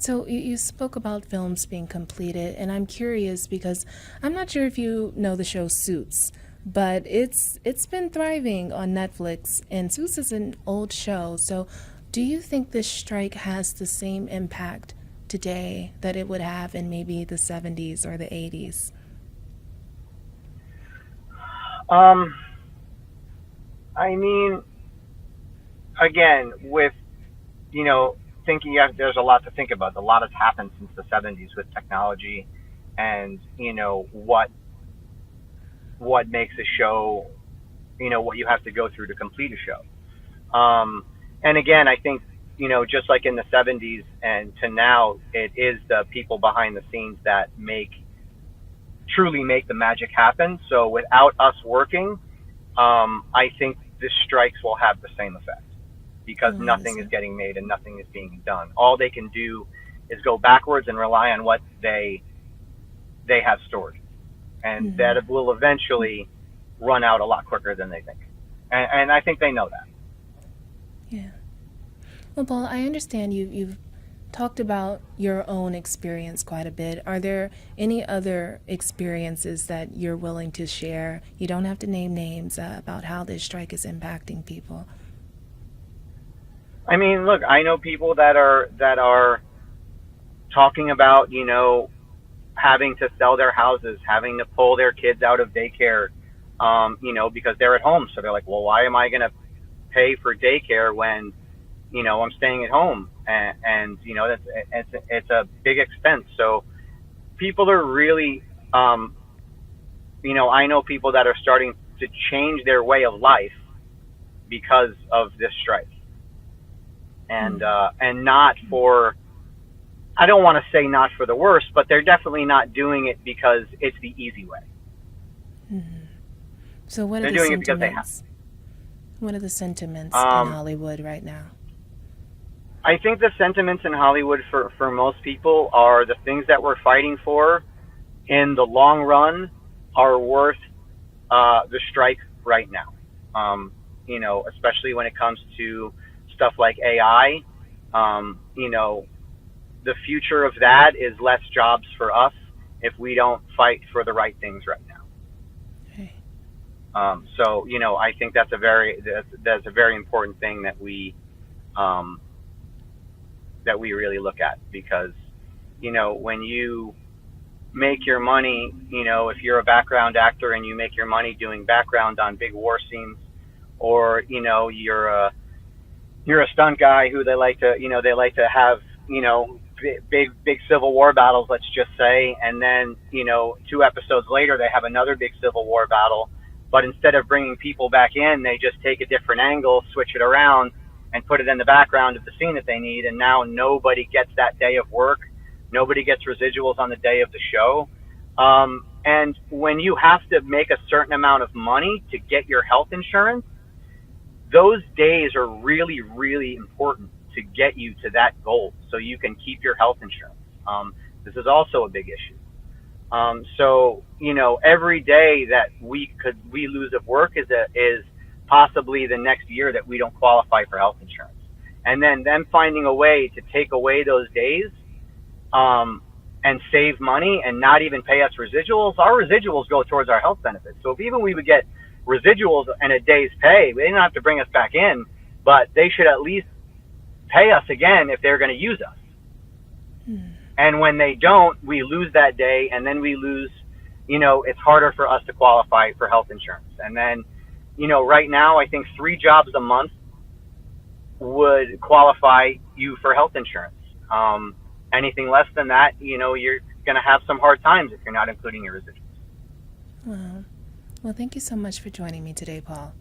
So you spoke about films being completed, and I'm curious because I'm not sure if you know the show Suits, but it's been thriving on Netflix, and Suits is an old show. So, do you think this strike has the same impact today that it would have in maybe the 70s or the 80s? Um, I mean, again, with you know, thinking there's a lot to think about. A lot has happened since the '70s with technology, and what makes a show, what you have to go through to complete a show. And again, I think just like in the '70s and to now, it is the people behind the scenes that truly make the magic happen. So without us working, I think the strikes will have the same effect because Oh, I nothing is see. getting made and nothing is being done. All they can do is go backwards and rely on what they have stored, and that Hmm. will eventually run out a lot quicker than they think. And I think they know that. Yeah. Well, Paul, I understand you've talked about your own experience quite a bit. Are there any other experiences that you're willing to share? You don't have to name names about how this strike is impacting people. I mean, look, I know people that are talking about having to sell their houses, having to pull their kids out of daycare, because they're at home. So they're like, well, why am I going to pay for daycare when I'm staying at home, and that's it's a big expense. So people are really, I know people that are starting to change their way of life because of this strike, and not for, I don't want to say not for the worse, but they're definitely not doing it because it's the easy way. So, what are They're the doing it because they have. sentiments? What are the sentiments in Um, Hollywood right now? I think the sentiments in Hollywood for most people are the things that we're fighting for in the long run are worth the strike right now. Especially when it comes to stuff like AI. The future of that is less jobs for us if we don't fight for the right things right now. Okay. So I think that's a very important thing um, that we really look at because when you make your money, if you're a background actor and you make your money doing background on big war scenes, or you're a stunt guy who they like to have big Civil War battles, let's just say, and then 2 episodes later they have another big Civil War battle, but instead of bringing people back in, they just take a different angle, switch it around, and put it in the background of the scene that they need, and now nobody gets that day of work, nobody gets residuals on the day of the show. And when you have to make a certain amount of money to get your health insurance, those days are really, really important to get you to that goal so you can keep your health insurance. This is also a big issue. So every day that we lose of work is possibly the next year that we don't qualify for health insurance. And then them finding a way to take away those days, and save money and not even pay us residuals. Our residuals go towards our health benefits. So if even we would get residuals and a day's pay, they don't have to bring us back in, but they should at least pay us again if they're going to use us. And when they don't, we lose that day, and then we lose, it's harder for us to qualify for health insurance. And then, right now, I think 3 jobs a month would qualify you for health insurance. Anything less than that, you're going to have some hard times if you're not including your residuals. Wow. Well, thank you so much for joining me today, Paul.